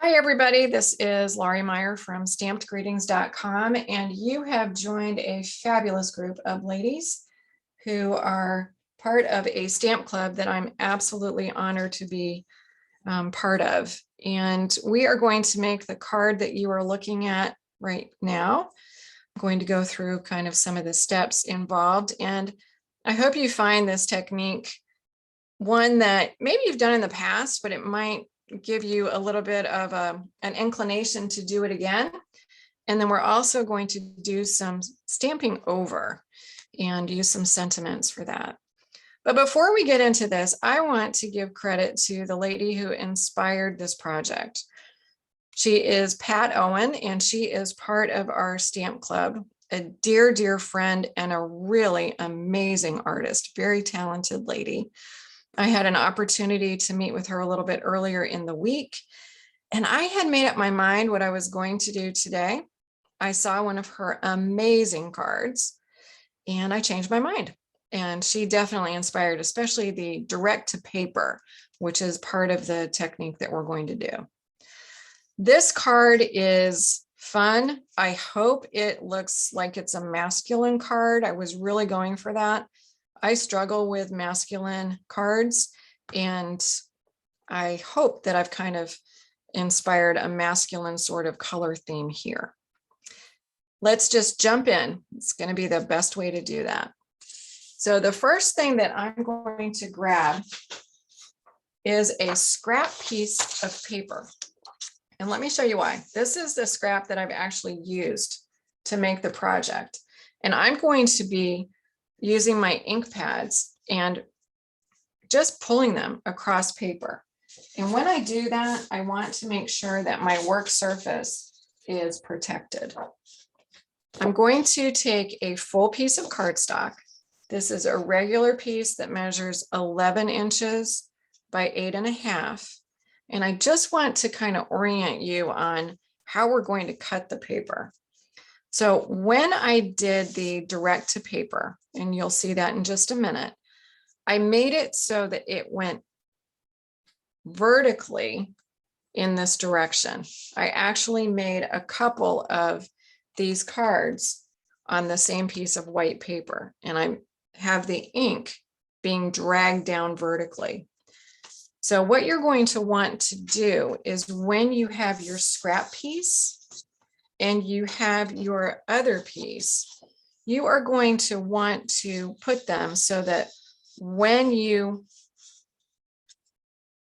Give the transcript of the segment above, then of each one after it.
Hi, everybody. This is Laurie Meyer from stampedgreetings.com, and you have joined a fabulous group of ladies who are part of a stamp club that I'm absolutely honored to be part of. And we are going to make the card that you are looking at right now. I'm going to go through kind of some of the steps involved, and I hope you find this technique one that maybe you've done in the past, but it might give you a little bit of an inclination to do it again. And then we're also going to do some stamping over and use some sentiments for that. But before we get into this, I want to give credit to the lady who inspired this project. She is Pat Owen, and she is part of our stamp club, a dear, dear friend and a really amazing artist, very talented lady. I had an opportunity to meet with her a little bit earlier in the week, and I had made up my mind what I was going to do today. I saw one of her amazing cards and I changed my mind. And she definitely inspired, especially the direct to paper, which is part of the technique that we're going to do. This card is fun. I hope it looks like it's a masculine card. I was really going for that. I struggle with masculine cards, and I hope that I've kind of inspired a masculine sort of color theme here. Let's just jump in. It's going to be the best way to do that. So the first thing that I'm going to grab is a scrap piece of paper. And let me show you why. This is the scrap that I've actually used to make the project. And I'm going to be using my ink pads and just pulling them across paper. And when I do that, I want to make sure that my work surface is protected. I'm going to take a full piece of cardstock. This is a regular piece that measures 11 inches by 8.5. And I just want to kind of orient you on how we're going to cut the paper. So when I did the direct to paper, and you'll see that in just a minute, I made it so that it went vertically in this direction. I actually made a couple of these cards on the same piece of white paper, and I have the ink being dragged down vertically. So what you're going to want to do is when you have your scrap piece and you have your other piece, you are going to want to put them so that when you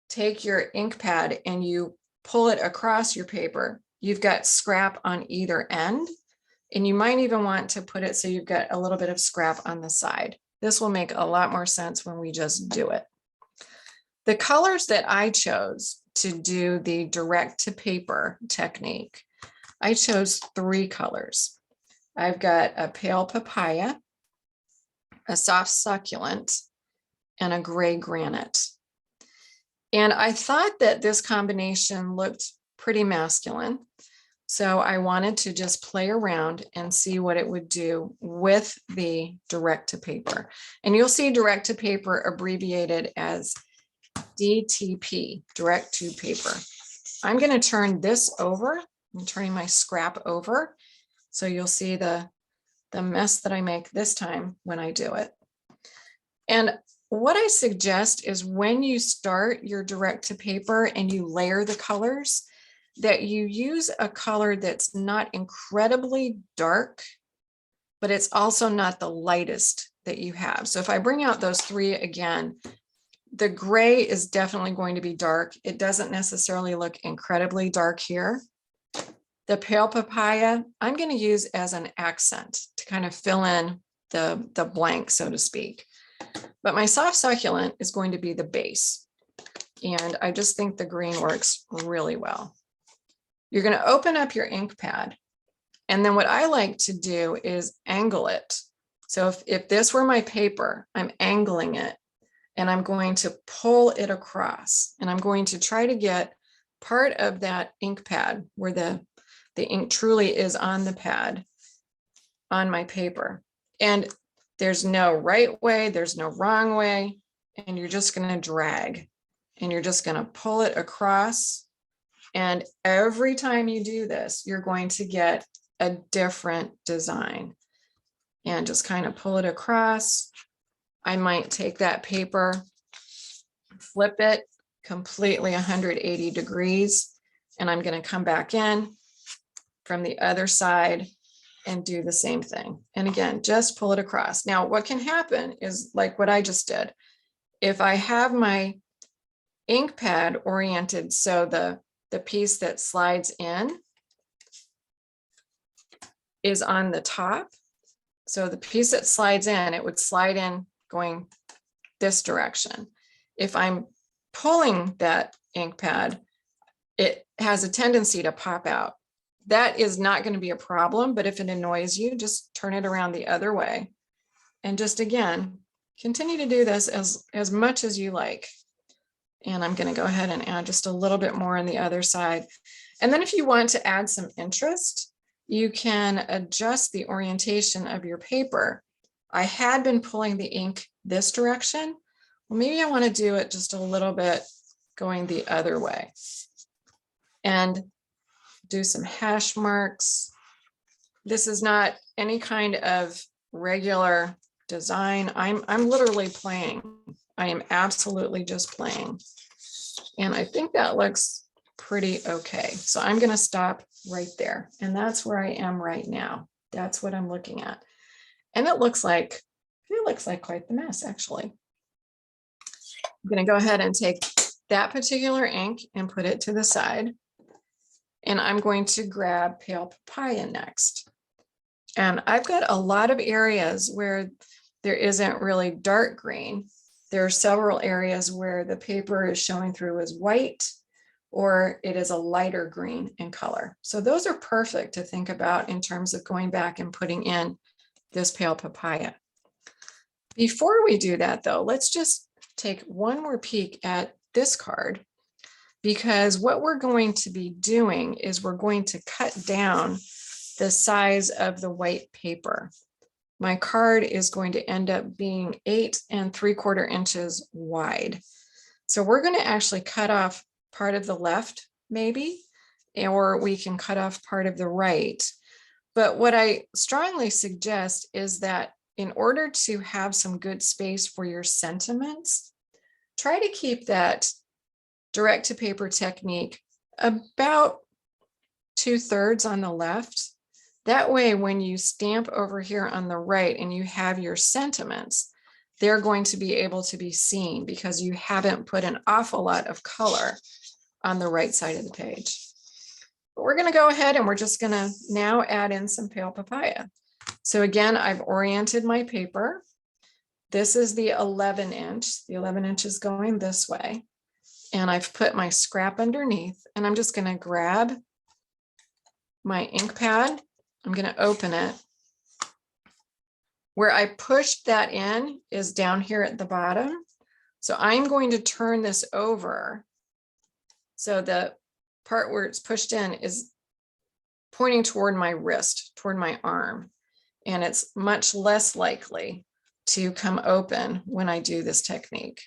take your ink pad and you pull it across your paper, you've got scrap on either end. And you might even want to put it so you've got a little bit of scrap on the side. This will make a lot more sense when we just do it. The colors that I chose to do the direct to paper technique, I chose 3 colors. I've got a pale papaya, a soft succulent, and a gray granite. And I thought that this combination looked pretty masculine. So I wanted to just play around and see what it would do with the direct to paper. And you'll see direct to paper abbreviated as DTP, direct to paper. I'm going to turn this over. I'm turning my scrap over. So you'll see the mess that I make this time when I do it. And what I suggest is when you start your direct to paper and you layer the colors, that you use a color that's not incredibly dark, but it's also not the lightest that you have. So if I bring out those 3 again, the gray is definitely going to be dark. It doesn't necessarily look incredibly dark here. The pale papaya, I'm going to use as an accent to kind of fill in the blank, so to speak. But my soft succulent is going to be the base. And I just think the green works really well. You're going to open up your ink pad. And then what I like to do is angle it. So if this were my paper, I'm angling it and I'm going to pull it across. And I'm going to try to get part of that ink pad where the ink truly is on the pad on my paper. And there's no right way, there's no wrong way. And you're just going to drag and you're just going to pull it across And every time you do this, you're going to get a different design. And just kind of pull it across. I might take that paper, flip it completely 180 degrees, and I'm going to come back in from the other side and do the same thing. And again, just pull it across. Now, what can happen is like what I just did. If I have my ink pad oriented so the piece that slides in is on the top, so the piece that slides in, it would slide in going this direction. If I'm pulling that ink pad, it has a tendency to pop out. That is not going to be a problem, but if it annoys you, just turn it around the other way. And just again, continue to do this as much as you like. And I'm going to go ahead and add just a little bit more on the other side. And then if you want to add some interest, you can adjust the orientation of your paper. I had been pulling the ink this direction. Well, maybe I want to do it just a little bit going the other way and do some hash marks. This is not any kind of regular design. I'm literally playing. I am absolutely just playing. And I think that looks pretty okay. So I'm going to stop right there. And that's where I am right now. That's what I'm looking at. And it looks like quite the mess, actually. I'm going to go ahead and take that particular ink and put it to the side. And I'm going to grab Pale Papaya next. And I've got a lot of areas where there isn't really dark green. There are several areas where the paper is showing through as white, or it is a lighter green in color. So those are perfect to think about in terms of going back and putting in this Pale Papaya. Before we do that though, let's just take one more peek at this card, because what we're going to be doing is we're going to cut down the size of the white paper. My card is going to end up being 8 3/4 inches wide. So we're going to actually cut off part of the left, maybe, or we can cut off part of the right. But what I strongly suggest is that in order to have some good space for your sentiments, try to keep that direct to paper technique about 2/3 on the left. That way, when you stamp over here on the right and you have your sentiments, they're going to be able to be seen because you haven't put an awful lot of color on the right side of the page. But we're going to go ahead and we're just going to now add in some Pale Papaya. So again, I've oriented my paper. This is the 11 inch. The 11 inch is going this way. And I've put my scrap underneath, and I'm just going to grab my ink pad. I'm going to open it. Where I pushed that in is down here at the bottom. So I'm going to turn this over. So the part where it's pushed in is pointing toward my wrist, toward my arm. And it's much less likely to come open when I do this technique.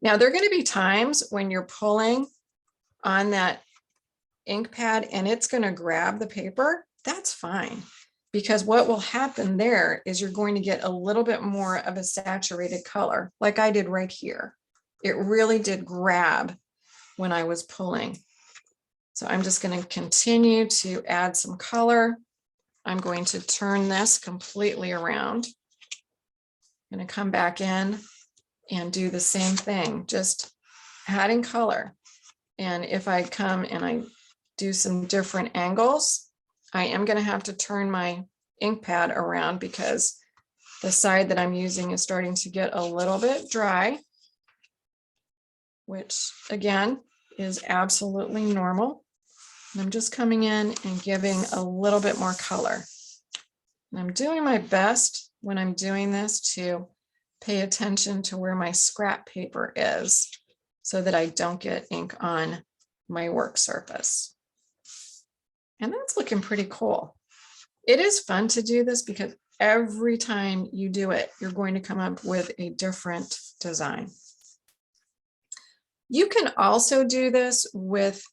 Now, there are going to be times when you're pulling on that ink pad and it's going to grab the paper. That's fine, because what will happen there is you're going to get a little bit more of a saturated color, like I did right here. It really did grab when I was pulling. So I'm just going to continue to add some color. I'm going to turn this completely around. I'm going to come back in and do the same thing, just adding color. And if I come and I do some different angles, I am going to have to turn my ink pad around because the side that I'm using is starting to get a little bit dry, which again is absolutely normal. And I'm just coming in and giving a little bit more color. And I'm doing my best when I'm doing this to pay attention to where my scrap paper is so that I don't get ink on my work surface. And that's looking pretty cool. It is fun to do this because every time you do it, you're going to come up with a different design. You can also do this with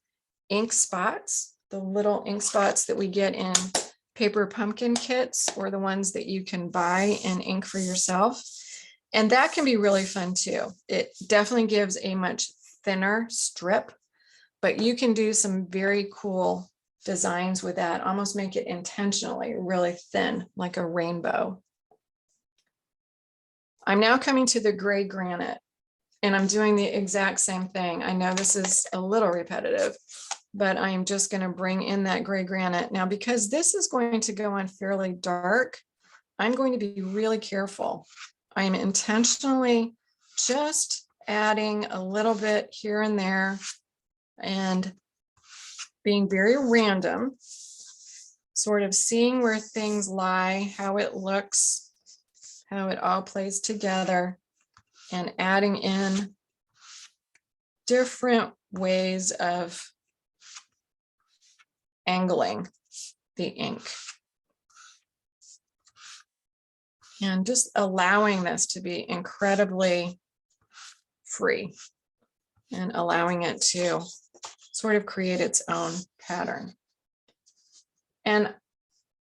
ink spots, the little ink spots that we get in paper pumpkin kits, or the ones that you can buy and ink for yourself. And that can be really fun too. It definitely gives a much thinner strip, but you can do some very cool designs with that, almost make it intentionally really thin, like a rainbow. I'm now coming to the gray granite, and I'm doing the exact same thing. I know this is a little repetitive, but I am just going to bring in that gray granite. Now, because this is going to go on fairly dark, I'm going to be really careful. I am intentionally just adding a little bit here and there and being very random, sort of seeing where things lie, how it looks, how it all plays together, and adding in different ways of angling the ink. And just allowing this to be incredibly free and allowing it to sort of create its own pattern. And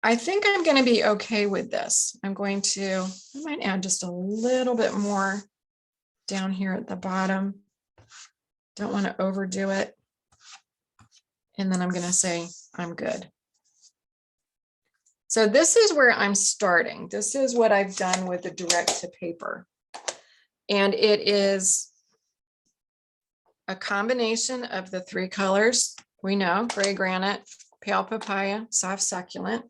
I think I'm going to be okay with this. I might add just a little bit more down here at the bottom. Don't want to overdo it. And then I'm going to say, I'm good. So this is where I'm starting. This is what I've done with the direct to paper. And it is a combination of the three colors we know: gray granite, pale papaya, soft succulent.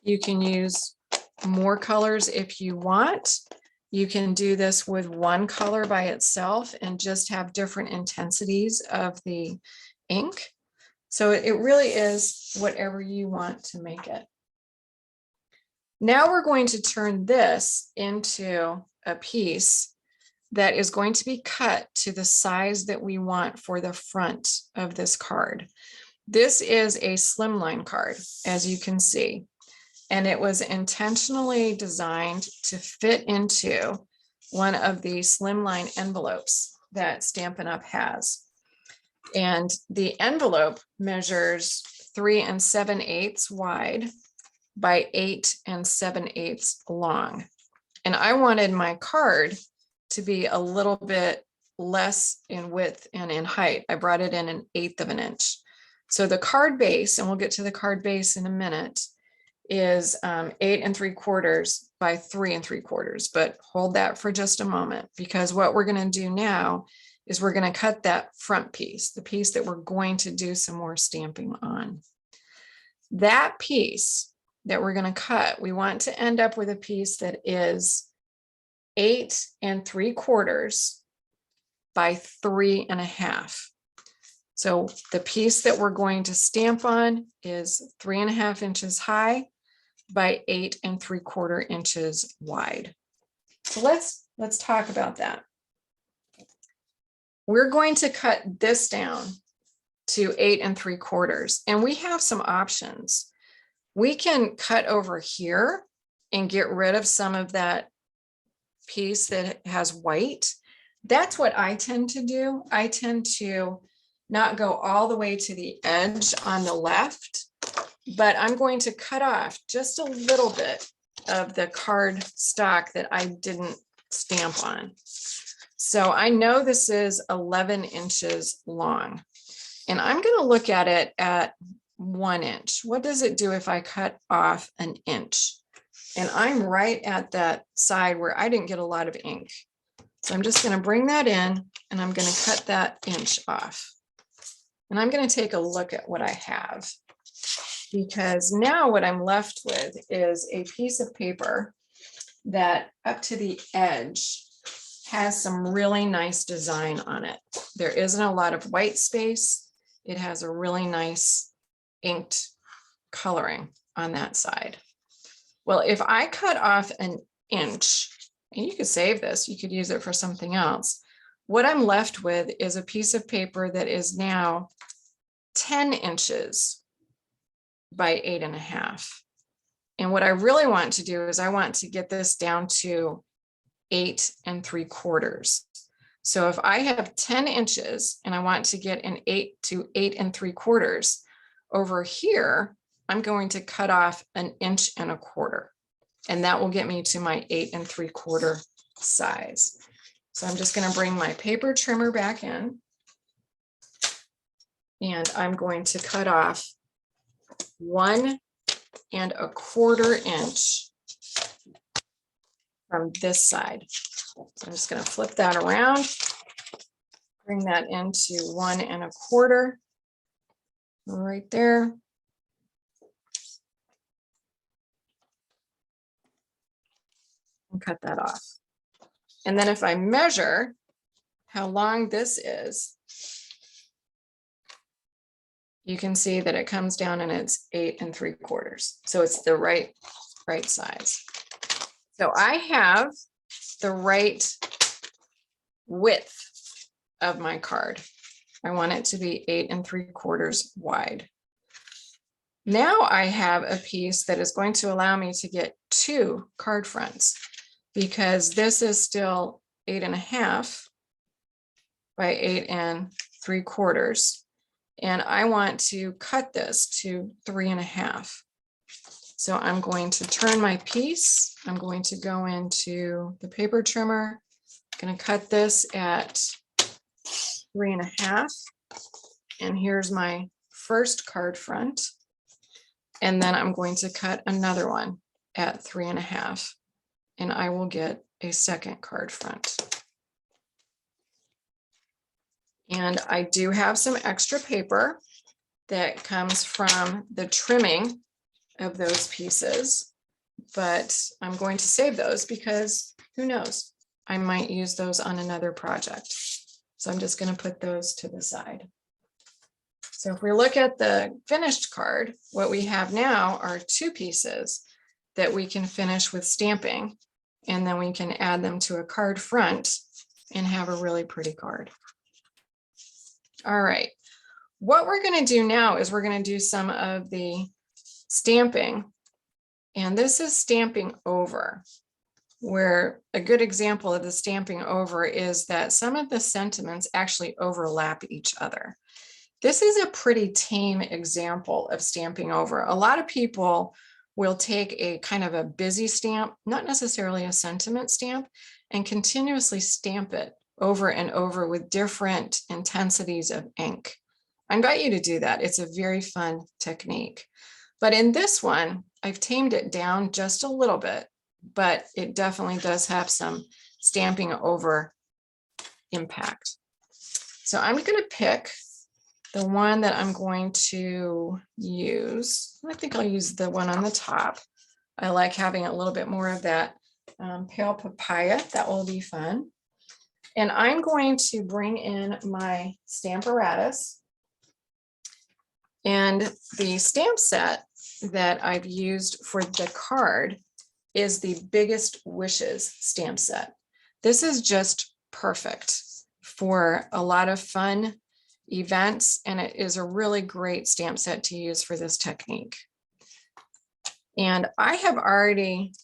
You can use more colors if you want. You can do this with one color by itself and just have different intensities of the ink. So it really is whatever you want to make it. Now we're going to turn this into a piece that is going to be cut to the size that we want for the front of this card. This is a slimline card, as you can see, and it was intentionally designed to fit into one of the slimline envelopes that Stampin' Up! Has. And the envelope measures 3 7/8 wide by 8 7/8 long. And I wanted my card to be a little bit less in width and in height. I brought it in 1/8 of an inch. So the card base, and we'll get to the card base in a minute, is 8 3/4 by 3 3/4. But hold that for just a moment, because what we're going to do now is we're going to cut that front piece, the piece that we're going to do some more stamping on. That piece that we're going to cut, we want to end up with a piece that is 8 3/4 by 3 1/2. So the piece that we're going to stamp on is 3 1/2 inches high by 8 3/4 inches wide. So let's talk about that. We're going to cut this down to 8 3/4, and we have some options. We can cut over here and get rid of some of that piece that has white. That's what I tend to do. I tend to not go all the way to the edge on the left, but I'm going to cut off just a little bit of the card stock that I didn't stamp on. So I know this is 11 inches long, and I'm going to look at it at 1 inch. What does it do if I cut off 1 inch? And I'm right at that side where I didn't get a lot of ink. So I'm just going to bring that in, and I'm going to cut that inch off. And I'm going to take a look at what I have, because now what I'm left with is a piece of paper that up to the edge has some really nice design on it. There isn't a lot of white space. It has a really nice inked coloring on that side. Well, if I cut off 1 inch, and you could save this, you could use it for something else. What I'm left with is a piece of paper that is now 10 inches by 8 1/2. And what I really want to do is I want to get this down to 8 3/4. So if I have 10 inches and I want to get an 8 to 8 3/4, over here, I'm going to cut off 1 1/4 inches. And that will get me to my 8 3/4 size. So I'm just going to bring my paper trimmer back in. And I'm going to cut off 1 1/4 inch from this side. So I'm just going to flip that around, bring that into 1 1/4 right there. And cut that off. And then if I measure how long this is, you can see that it comes down and it's 8 3/4. So it's the right size. So I have the right width of my card. I want it to be 8 3/4 wide. Now I have a piece that is going to allow me to get 2 card fronts, because this is still 8.5 by 8 3/4. And I want to cut this to 3.5. So I'm going to turn my piece. I'm going to go into the paper trimmer. I'm going to cut this at 3.5. And here's my first card front. And then I'm going to cut another one at 3.5. And I will get a second card front. And I do have some extra paper that comes from the trimming of those pieces, but I'm going to save those because who knows, I might use those on another project. So I'm just going to put those to the side. So if we look at the finished card, what we have now are 2 pieces that we can finish with stamping, and then we can add them to a card front and have a really pretty card. All right, what we're going to do now is we're going to do some of the stamping, and this is stamping over, where a good example of the stamping over is that some of the sentiments actually overlap each other. This is a pretty tame example of stamping over. A lot of people will take a kind of a busy stamp, not necessarily a sentiment stamp, and continuously stamp it over and over with different intensities of ink. I invite you to do that. It's a very fun technique. But in this one, I've tamed it down just a little bit, but it definitely does have some stamping over impact. So I'm going to pick the one that I'm going to use. I think I'll use the one on the top. I like having a little bit more of that pale papaya. That will be fun. And I'm going to bring in my Stamparatus. And the stamp set that I've used for the card is the Biggest Wishes stamp set. This is just perfect for a lot of fun events, and it is a really great stamp set to use for this technique. And I have already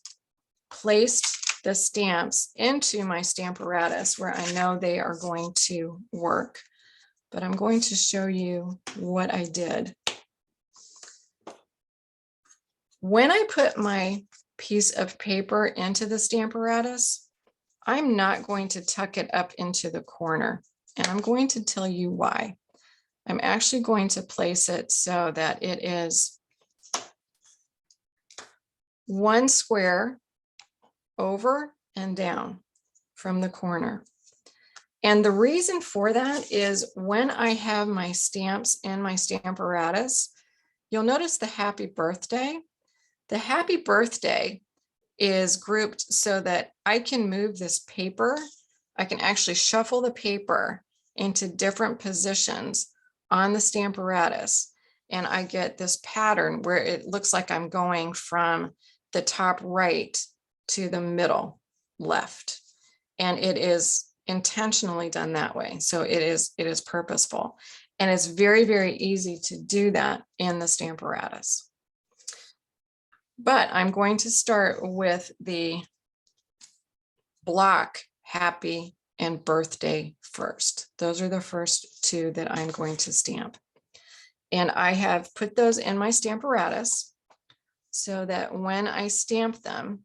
placed the stamps into my Stamparatus where I know they are going to work, but I'm going to show you what I did. When I put my piece of paper into the Stamparatus, I'm not going to tuck it up into the corner, and I'm going to tell you why. I'm actually going to place it so that it is 1 square over and down from the corner. And the reason for that is when I have my stamps in my Stamparatus, you'll notice the happy birthday. The happy birthday is grouped so that I can move this paper. I can actually shuffle the paper into different positions on the Stamparatus, and I get this pattern where it looks like I'm going from the top right to the middle left, and it is intentionally done that way. So it is purposeful, and it's very, very easy to do that in the Stamparatus. But I'm going to start with the block happy and birthday first. Those are the first two that I'm going to stamp. And I have put those in my Stamparatus so that when I stamp them,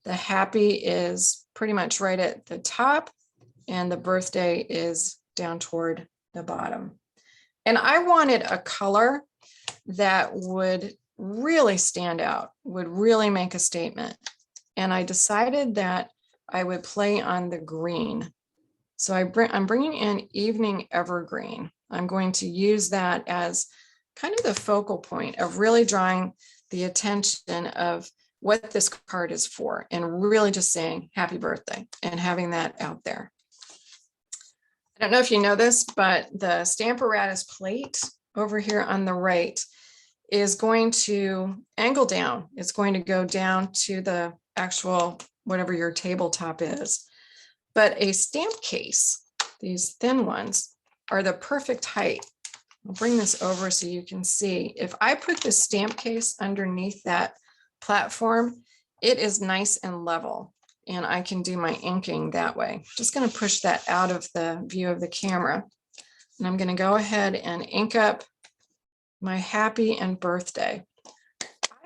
the happy is pretty much right at the top and the birthday is down toward the bottom. And I wanted a color that would really stand out, would really make a statement. And I decided that I would play on the green. So I'm bringing in Evening Evergreen. I'm going to use that as kind of the focal point of really drawing the attention of what this card is for and really just saying happy birthday and having that out there. I don't know if you know this, but the Stamparatus plate over here on the right is going to angle down. It's going to go down to the actual, whatever your tabletop is. But a stamp case, these thin ones, are the perfect height. I'll bring this over so you can see. If I put the stamp case underneath that platform, it is nice and level, and I can do my inking that way. Just going to push that out of the view of the camera. And I'm going to go ahead and ink up my happy and birthday.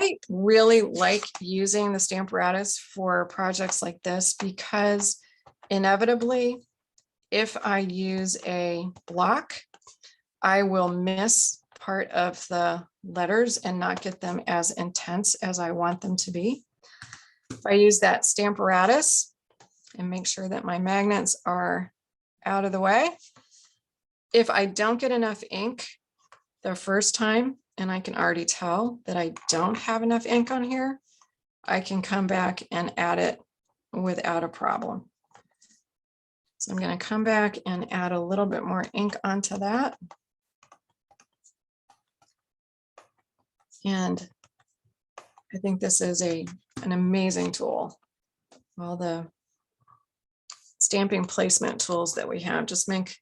I really like using the Stamparatus for projects like this because inevitably, if I use a block, I will miss part of the letters and not get them as intense as I want them to be. If I use that Stamparatus and make sure that my magnets are out of the way, if I don't get enough ink the first time, and I can already tell that I don't have enough ink on here, I can come back and add it without a problem. So I'm going to come back and add a little bit more ink onto that. And I think this is an amazing tool. All the stamping placement tools that we have just make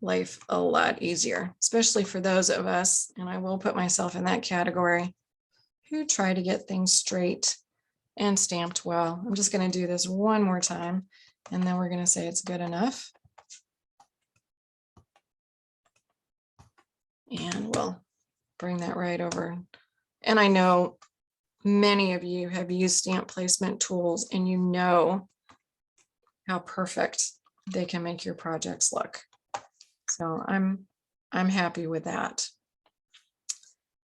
life a lot easier, especially for those of us, and I will put myself in that category, who try to get things straight and stamped well. I'm just going to do this one more time, and then we're going to say it's good enough. And we'll bring that right over. And I know many of you have used stamp placement tools, and you know how perfect they can make your projects look. So I'm happy with that.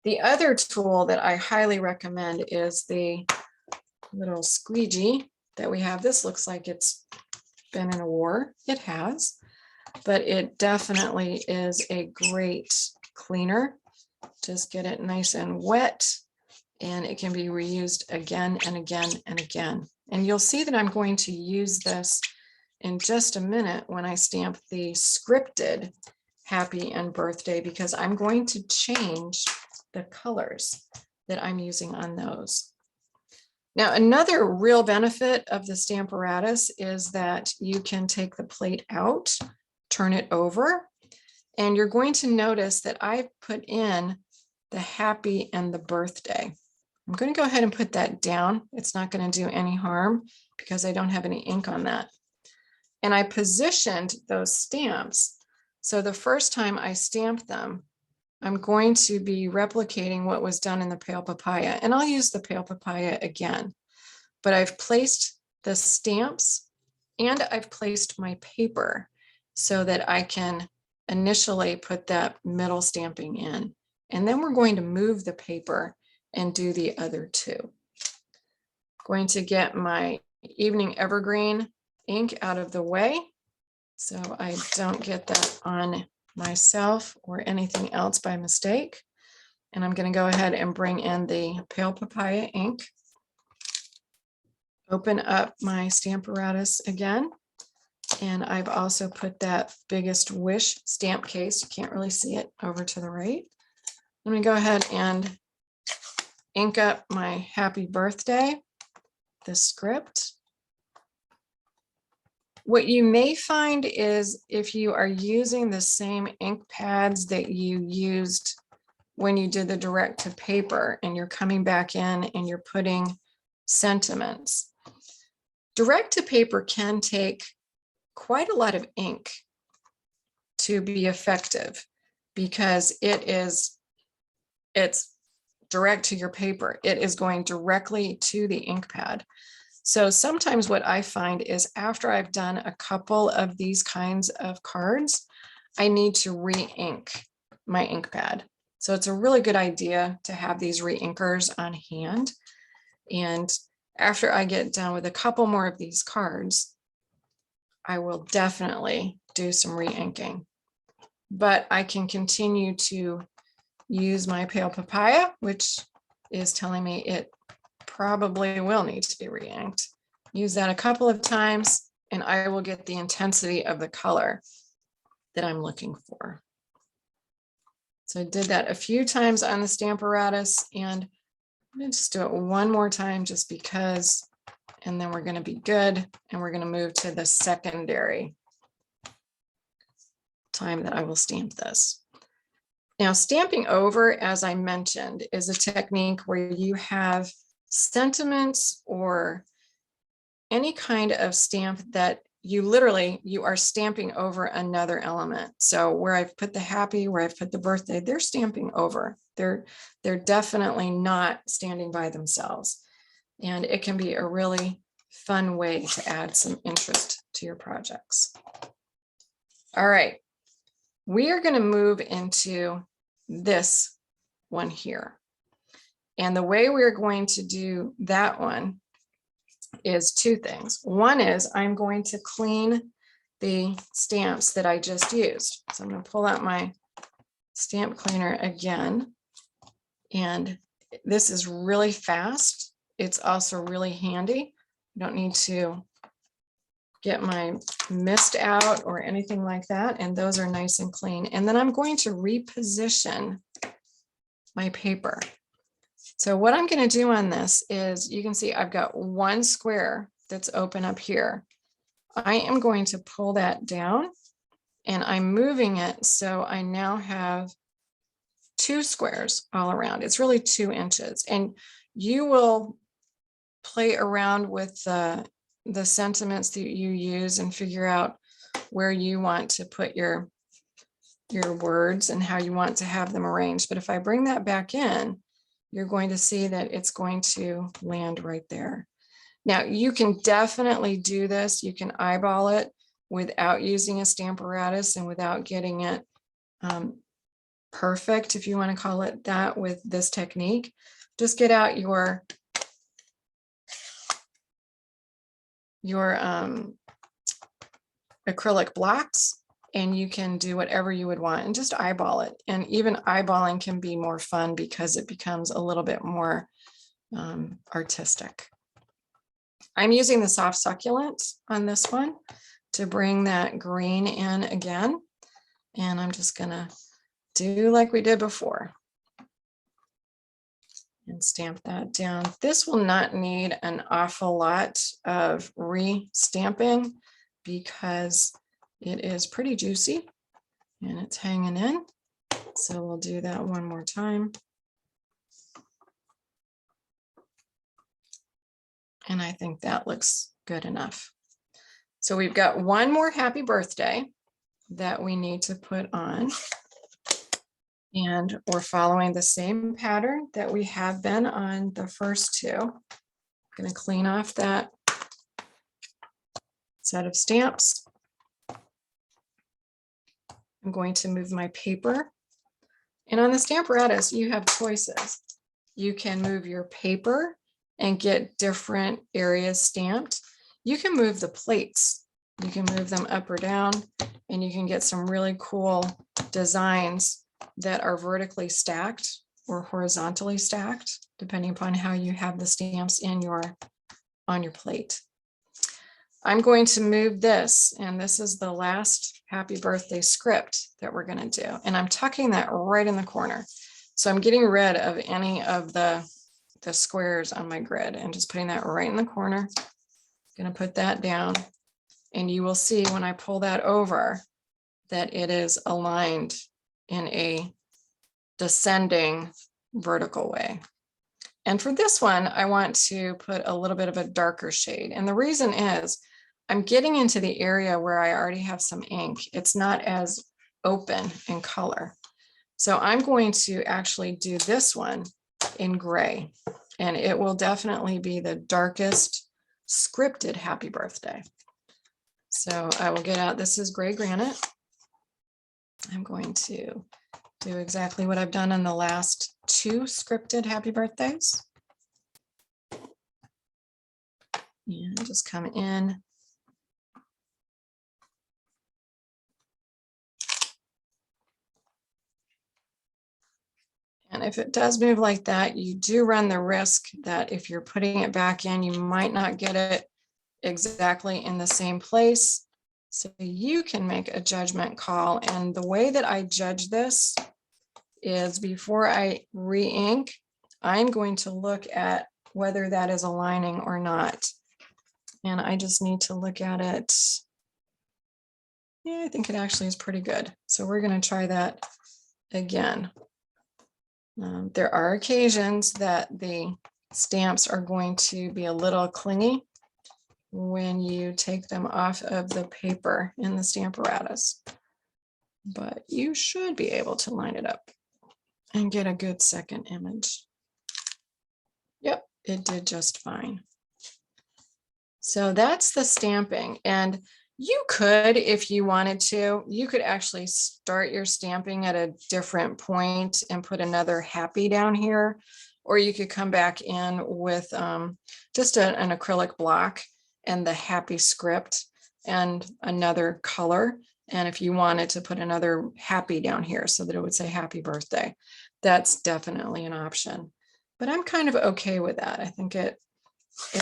The other tool that I highly recommend is the little squeegee that we have. This looks like it's been in a war. It has, but it definitely is a great cleaner. Just get it nice and wet, and it can be reused again and again and again. And you'll see that I'm going to use this in just a minute when I stamp the scripted happy and birthday, because I'm going to change the colors that I'm using on those. Now, another real benefit of the Stamparatus is that you can take the plate out, turn it over, and you're going to notice that I put in the happy and the birthday. I'm going to go ahead and put that down. It's not going to do any harm because I don't have any ink on that. And I positioned those stamps. So the first time I stamp them, I'm going to be replicating what was done in the Pale Papaya. And I'll use the Pale Papaya again. But I've placed the stamps and I've placed my paper so that I can initially put that middle stamping in. And then we're going to move the paper and do the other two. Going to get my Evening Evergreen ink out of the way so I don't get that on myself or anything else by mistake. And I'm going to go ahead and bring in the Pale Papaya ink. Open up my Stamparatus again. And I've also put that Biggest Wish stamp case, you can't really see it, over to the right. I'm going to go ahead and ink up my happy birthday, the script. What you may find is if you are using the same ink pads that you used when you did the direct to paper and you're coming back in and you're putting sentiments, direct to paper can take quite a lot of ink to be effective because it's direct to your paper. It is going directly to the ink pad. So sometimes what I find is after I've done a couple of these kinds of cards, I need to re-ink my ink pad. So it's a really good idea to have these re-inkers on hand. And after I get done with a couple more of these cards, I will definitely do some re-inking. But I can continue to use my pale papaya, which is telling me it probably will need to be re-inked. Use that a couple of times and I will get the intensity of the color that I'm looking for. So I did that a few times on the Stamparatus, and I'm going to just do it one more time just because, and then we're going to be good. And we're going to move to the secondary time that I will stamp this. Now, stamping over, as I mentioned, is a technique where you have sentiments or any kind of stamp that you are stamping over another element. So where I've put the happy, where I've put the birthday, they're stamping over. They're definitely not standing by themselves. And it can be a really fun way to add some interest to your projects. All right, we are going to move into this one here. And the way we're going to do that one is two things. One is I'm going to clean the stamps that I just used. So I'm going to pull out my stamp cleaner again. And this is really fast. It's also really handy. I don't need to get my mist out or anything like that. And those are nice and clean. And then I'm going to reposition my paper. So what I'm going to do on this is, you can see I've got one square that's open up here. I am going to pull that down and I'm moving it so I now have two squares all around. It's really 2 inches, and you will play around with the sentiments that you use and figure out where you want to put your words and how you want to have them arranged. But if I bring that back in, you're going to see that it's going to land right there. Now, you can definitely do this. You can eyeball it without using a Stamparatus and without getting it perfect, if you want to call it that, with this technique. Just get out your acrylic blocks, and you can do whatever you would want and just eyeball it. And even eyeballing can be more fun because it becomes a little bit more artistic. I'm using the soft succulent on this one to bring that green in again. And I'm just gonna do like we did before and stamp that down. This will not need an awful lot of re-stamping because it is pretty juicy and it's hanging in. So we'll do that one more time. And I think that looks good enough. So we've got one more happy birthday that we need to put on. And we're following the same pattern that we have been on the first two. I'm going to clean off that set of stamps. I'm going to move my paper. And on the Stamparatus, you have choices. You can move your paper and get different areas stamped. You can move the plates. You can move them up or down, and you can get some really cool designs that are vertically stacked or horizontally stacked, depending upon how you have the stamps in on your plate. I'm going to move this, and this is the last happy birthday script that we're going to do. And I'm tucking that right in the corner. So I'm getting rid of any of the squares on my grid and just putting that right in the corner. Going to put that down, and you will see when I pull that over that it is aligned in a descending vertical way. And for this one, I want to put a little bit of a darker shade. And the reason is I'm getting into the area where I already have some ink. It's not as open in color. So I'm going to actually do this one in gray, and it will definitely be the darkest scripted happy birthday. So I will get out, this is gray granite. I'm going to do exactly what I've done in the last 2 scripted happy birthdays. And just come in. And if it does move like that, you do run the risk that if you're putting it back in, you might not get it exactly in the same place. So you can make a judgment call. And the way that I judge this is before I re-ink, I'm going to look at whether that is aligning or not. And I just need to look at it. Yeah, I think it actually is pretty good. So we're going to try that again. There are occasions that the stamps are going to be a little clingy when you take them off of the paper in the Stamparatus, but you should be able to line it up and get a good second image. Yep, it did just fine. So that's the stamping. And you could, if you wanted to, you could actually start your stamping at a different point and put another happy down here, or you could come back in with just an acrylic block and the happy script and another color. And if you wanted to put another happy down here so that it would say happy birthday, that's definitely an option. But I'm kind of okay with that. I think it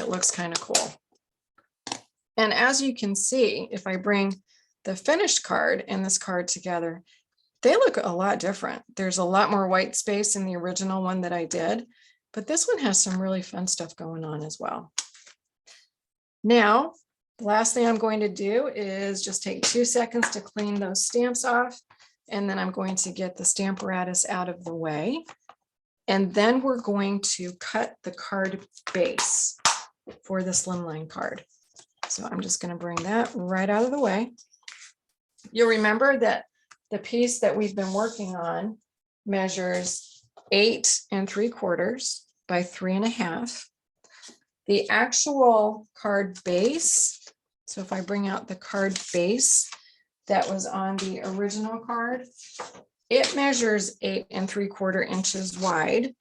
looks kind of cool. And as you can see, if I bring the finished card and this card together, they look a lot different. There's a lot more white space in the original one that I did, but this one has some really fun stuff going on as well. Now, the last thing I'm going to do is just take 2 seconds to clean those stamps off, and then I'm going to get the Stamparatus out of the way. And then we're going to cut the card base for the Slimline card. So I'm just going to bring that right out of the way. You'll remember that the piece that we've been working on measures 8 3/4 by 3.5. The actual card base, so if I bring out the card base that was on the original card, it measures 8 3/4 inches wide.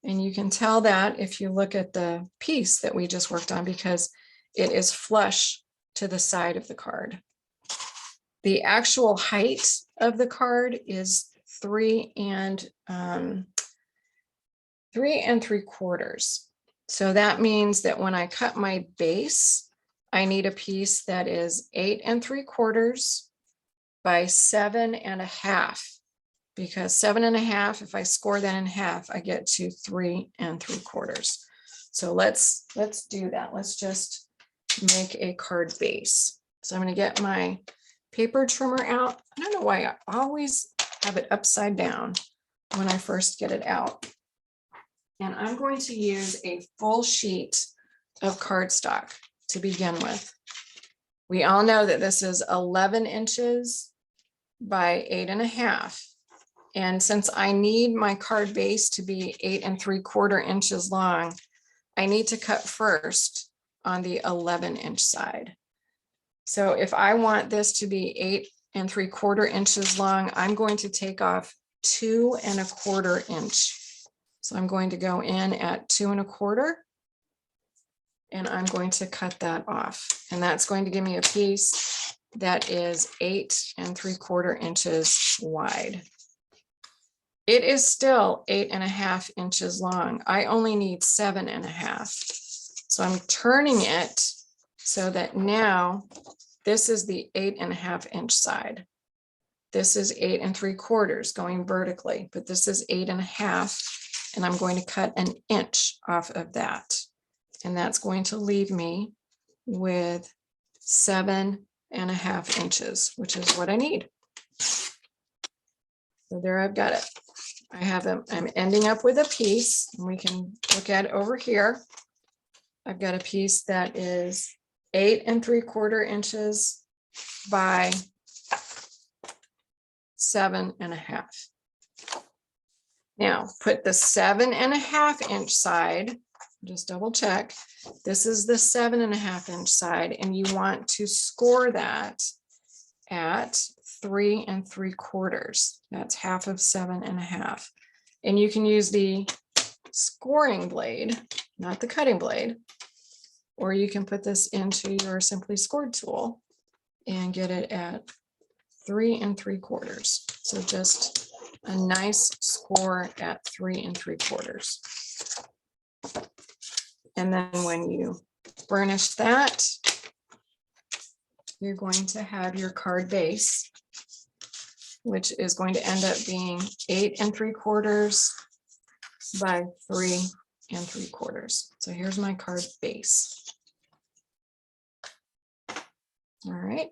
And you can tell that if you look at the piece that we just worked on, because it is flush to the side of the card. The actual height of the card is 3 3/4. So that means that when I cut my base, I need a piece that is 8 3/4 by 7.5, because 7.5, if I score that in half, I get to 3 3/4. So let's do that. Let's just make a card base. So I'm going to get my paper trimmer out. I don't know why I always have it upside down when I first get it out. And I'm going to use a full sheet of cardstock to begin with. We all know that this is 11 inches by 8.5. And since I need my card base to be 8 3/4 inches long, I need to cut first on the 11-inch side. So if I want this to be 8 3/4 inches long, I'm going to take off 2 1/4 inch. So I'm going to go in at 2 1/4, and I'm going to cut that off. And that's going to give me a piece that is 8 3/4 inches wide. It is still 8.5 inches long. I only need 7.5. So I'm turning it so that now this is the 8.5 inch side. This is 8 3/4 going vertically, but this is 8.5, and I'm going to cut an inch off of that. And that's going to leave me with 7.5 inches, which is what I need. So there I've got it. I have them, I'm ending up with a piece, and we can look at it over here. I've got a piece that is 8 3/4 inches by 7 1/2. Now put the 7 1/2 inch side, just double check. This is the 7 1/2 inch side, and you want to score that at 3 3/4. That's half of 7 1/2. And you can use the scoring blade, not the cutting blade, or you can put this into your Simply Scored tool and get it at 3 3/4. So just a nice score at 3 3/4. And then when you burnish that, you're going to have your card base, which is going to end up being 8 3/4 by 3 3/4. So here's my card base. All right.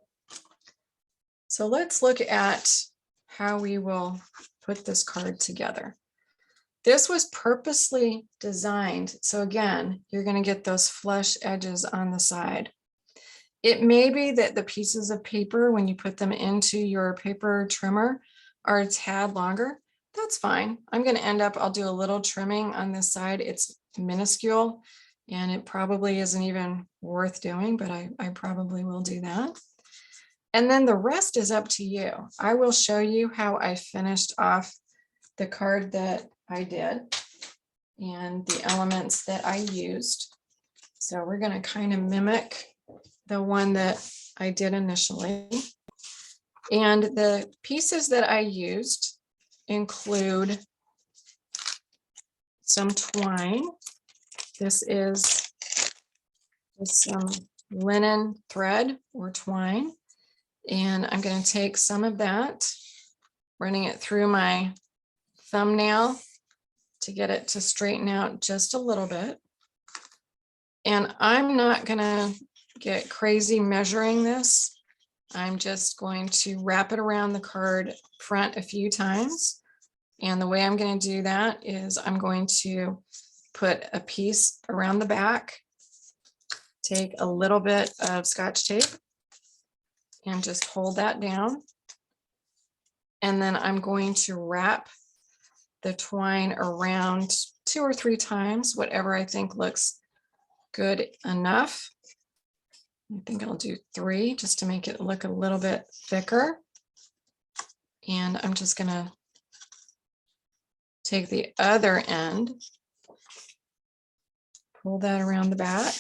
So let's look at how we will put this card together. This was purposely designed. So again, you're going to get those flush edges on the side. It may be that the pieces of paper, when you put them into your paper trimmer, are a tad longer. That's fine. I'm going to end up, I'll do a little trimming on this side. It's minuscule and it probably isn't even worth doing, but I probably will do that. And then the rest is up to you. I will show you how I finished off the card that I did and the elements that I used. So we're going to kind of mimic the one that I did initially. And the pieces that I used include some twine. This is some linen thread or twine. And I'm going to take some of that, running it through my thumbnail to get it to straighten out just a little bit. And I'm not going to get crazy measuring this. I'm just going to wrap it around the card front a few times. And the way I'm going to do that is I'm going to put a piece around the back, take a little bit of Scotch tape, and just hold that down. And then I'm going to wrap the twine around 2 or 3 times, whatever I think looks good enough. I think I'll do 3 just to make it look a little bit thicker. And I'm just going to take the other end, pull that around the back,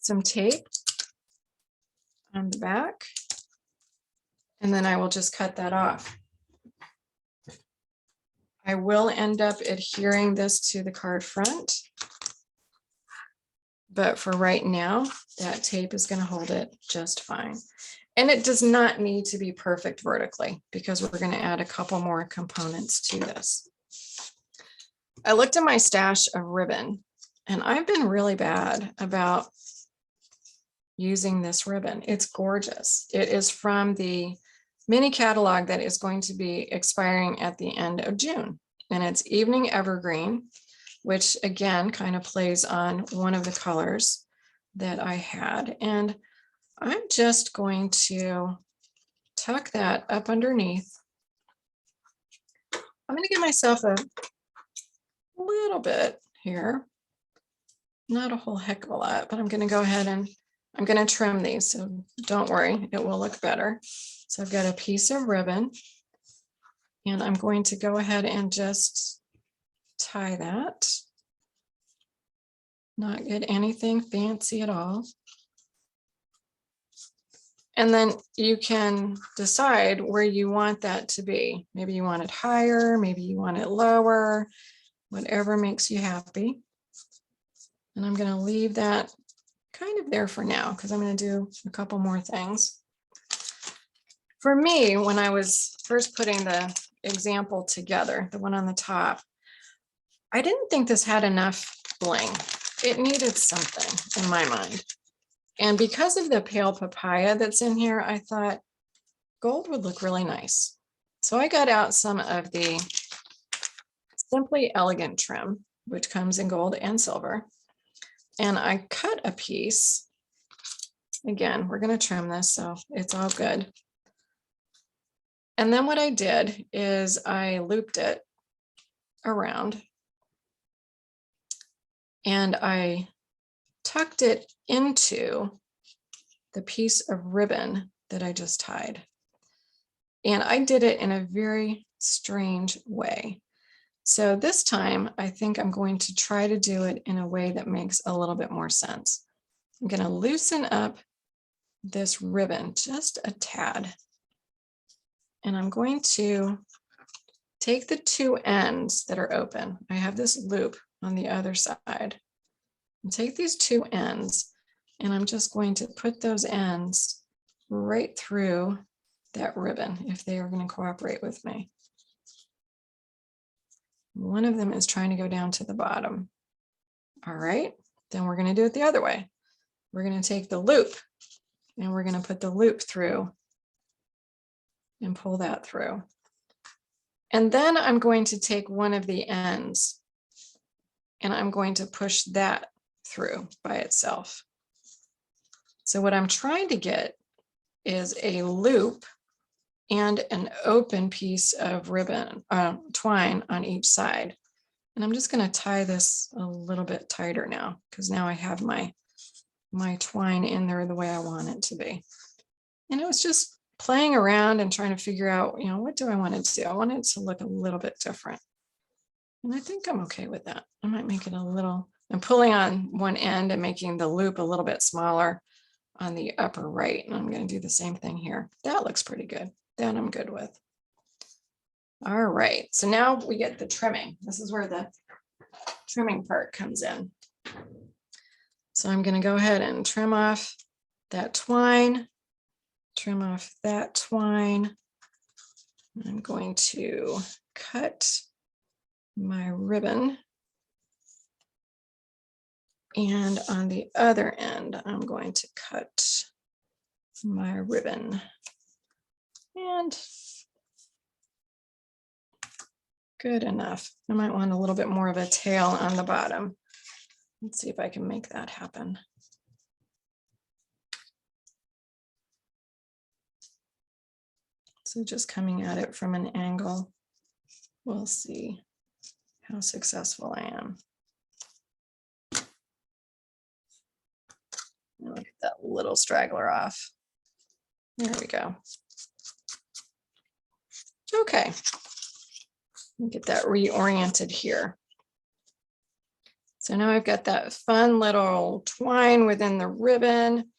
some tape on the back, and then I will just cut that off. I will end up adhering this to the card front, but for right now, that tape is going to hold it just fine. And it does not need to be perfect vertically because we're going to add a couple more components to this. I looked at my stash of ribbon, and I've been really bad about using this ribbon. It's gorgeous. It is from the mini catalog that is going to be expiring at the end of June. And it's Evening Evergreen, which again kind of plays on one of the colors that I had. And I'm just going to tuck that up underneath. I'm going to give myself a little bit here, not a whole heck of a lot, but I'm going to go ahead and I'm going to trim these, so don't worry, it will look better. So I've got a piece of ribbon, and I'm going to go ahead and just tie that. Not get anything fancy at all. And then you can decide where you want that to be. Maybe you want it higher, maybe you want it lower, whatever makes you happy. And I'm going to leave that kind of there for now because I'm going to do a couple more things. For me, when I was first putting the example together, the one on the top, I didn't think this had enough bling. It needed something in my mind. And because of the pale papaya that's in here, I thought gold would look really nice. So I got out some of the Simply Elegant trim, which comes in gold and silver. and I cut a piece. Again, we're going to trim this, so it's all good. And then what I did is I looped it around and I tucked it into the piece of ribbon that I just tied. And I did it in a very strange way. So this time, I think I'm going to try to do it in a way that makes a little bit more sense. I'm going to loosen up this ribbon just a tad. And I'm going to take the two ends that are open. I have this loop on the other side. And take these two ends, and I'm just going to put those ends right through that ribbon if they are going to cooperate with me. One of them is trying to go down to the bottom. All right, then we're going to do it the other way. We're going to take the loop and we're going to put the loop through and pull that through. And then I'm going to take one of the ends and I'm going to push that through by itself. So what I'm trying to get is a loop and an open piece of ribbon, twine on each side. And I'm just going to tie this a little bit tighter now, because now I have my twine in there the way I want it to be. And it was just playing around and trying to figure out, what do I want it to do? I want it to look a little bit different. And I think I'm okay with that. I might make it a little, I'm pulling on one end and making the loop a little bit smaller on the upper right. And I'm going to do the same thing here. That looks pretty good. That I'm good with. All right. So now we get the trimming. This is where the trimming part comes in. So I'm going to go ahead and trim off that twine, trim off that twine. I'm going to cut my ribbon. And on the other end, I'm going to cut my ribbon. And good enough. I might want a little bit more of a tail on the bottom. Let's see if I can make that happen. So just coming at it from an angle, we'll see how successful I am. Look at that little straggler off. There we go. Okay, get that reoriented here. So now I've got that fun little twine within the ribbon.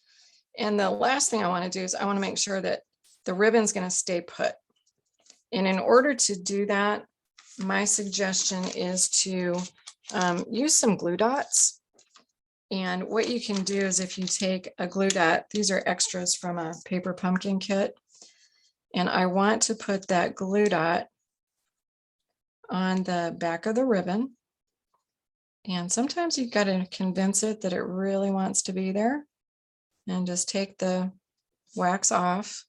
And the last thing I want to do is I want to make sure that the ribbon's going to stay put. And in order to do that, my suggestion is to use some glue dots. And what you can do is if you take a glue dot, these are extras from a paper pumpkin kit. And I want to put that glue dot on the back of the ribbon. And sometimes you've got to convince it that it really wants to be there. And just take the wax off.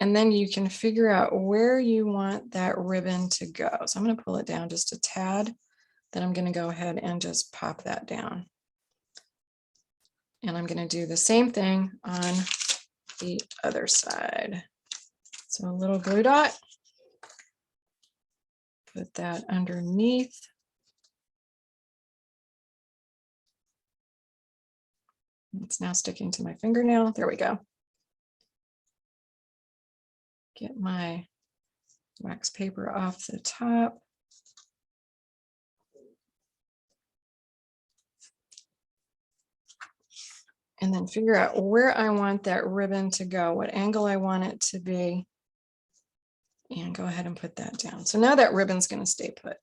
And then you can figure out where you want that ribbon to go. So I'm going to pull it down just a tad. Then I'm going to go ahead and just pop that down. And I'm going to do the same thing on the other side. So a little glue dot. Put that underneath. It's now sticking to my fingernail. There we go. Get my wax paper off the top. And then figure out where I want that ribbon to go, what angle I want it to be. And go ahead and put that down. So now that ribbon's going to stay put.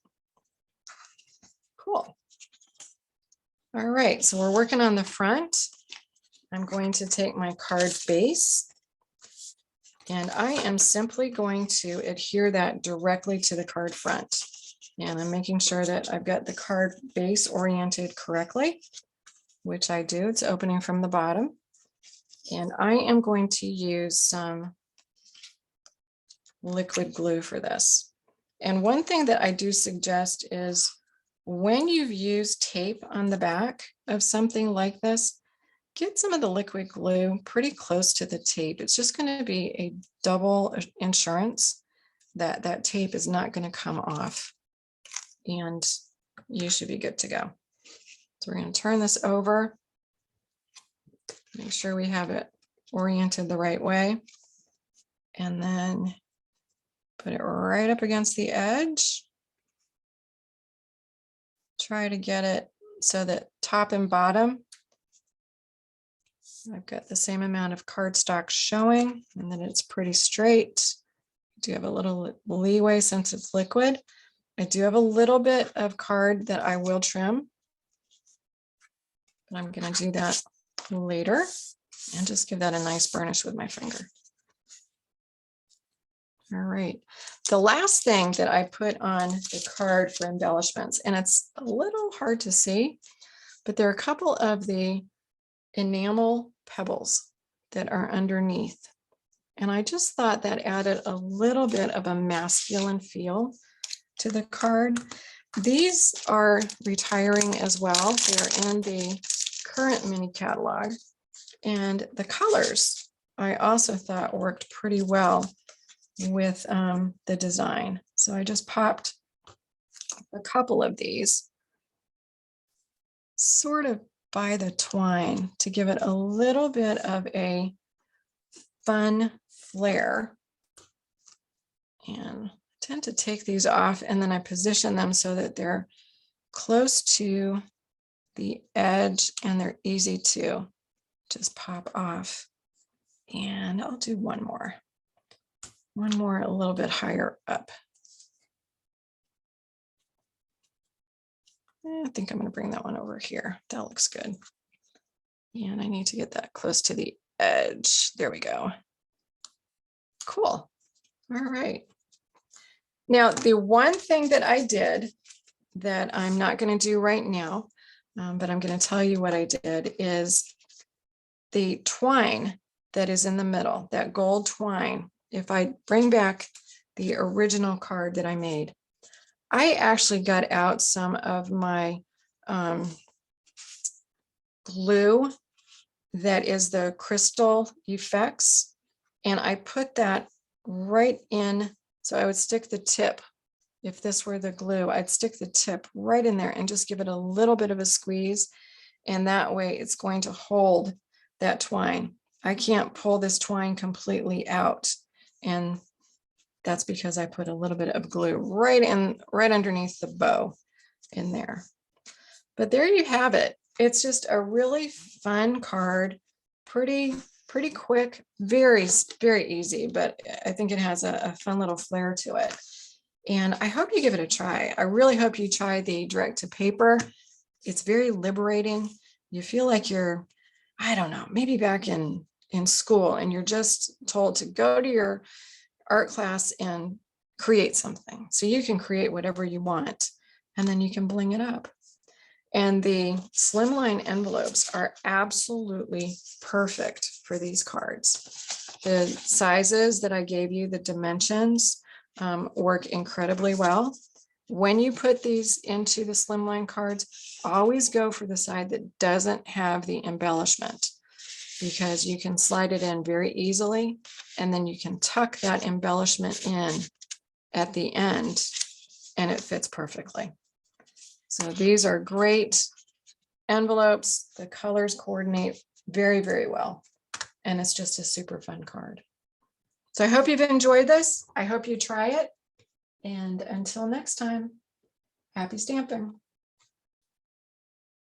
Cool. All right, so we're working on the front. I'm going to take my card base and I am simply going to adhere that directly to the card front. And I'm making sure that I've got the card base oriented correctly, which I do. It's opening from the bottom. And I am going to use some liquid glue for this. And one thing that I do suggest is when you've used tape on the back of something like this, get some of the liquid glue pretty close to the tape. It's just going to be a double insurance that that tape is not going to come off, and you should be good to go. So we're going to turn this over, make sure we have it oriented the right way, and then put it right up against the edge. Try to get it so that top and bottom, I've got the same amount of cardstock showing, and then it's pretty straight. I do have a little leeway since it's liquid. I do have a little bit of card that I will trim, but I'm going to do that later and just give that a nice burnish with my finger. All right. The last thing that I put on the card for embellishments, and it's a little hard to see, but there are a couple of the enamel pebbles that are underneath. And I just thought that added a little bit of a masculine feel to the card. These are retiring as well. They're in the current mini catalog. And the colors I also thought worked pretty well with the design. So I just popped a couple of these sort of by the twine to give it a little bit of a fun flair. And I tend to take these off, and then I position them so that they're close to the edge and they're easy to just pop off. And I'll do one more a little bit higher up. I think I'm going to bring that one over here. That looks good. And I need to get that close to the edge. There we go. Cool. All right. Now, the one thing that I did that I'm not going to do right now, but I'm going to tell you what I did, is the twine that is in the middle, that gold twine. If I bring back the original card that I made, I actually got out some of my glue that is the crystal effects, and I put that right in. So I would stick the tip, if this were the glue, I'd stick the tip right in there and just give it a little bit of a squeeze, and that way it's going to hold that twine. I can't pull this twine completely out, and that's because I put a little bit of glue right underneath the bow in there. But there you have it. It's just a really fun card, pretty quick, very easy, but I think it has a fun little flair to it. And I hope you give it a try. I really hope you try the direct to paper. It's very liberating. You feel like you're, I don't know, maybe back in school, and you're just told to go to your art class and create something. So you can create whatever you want, and then you can bling it up. And the Slimline envelopes are absolutely perfect for these cards. The sizes that I gave you, the dimensions, work incredibly well. When you put these into the Slimline cards, always go for the side that doesn't have the embellishment, because you can slide it in very easily, and then you can tuck that embellishment in at the end, and it fits perfectly. So these are great envelopes. The colors coordinate very well, and it's just a super fun card. So I hope you've enjoyed this. I hope you try it. And until next time, happy stamping.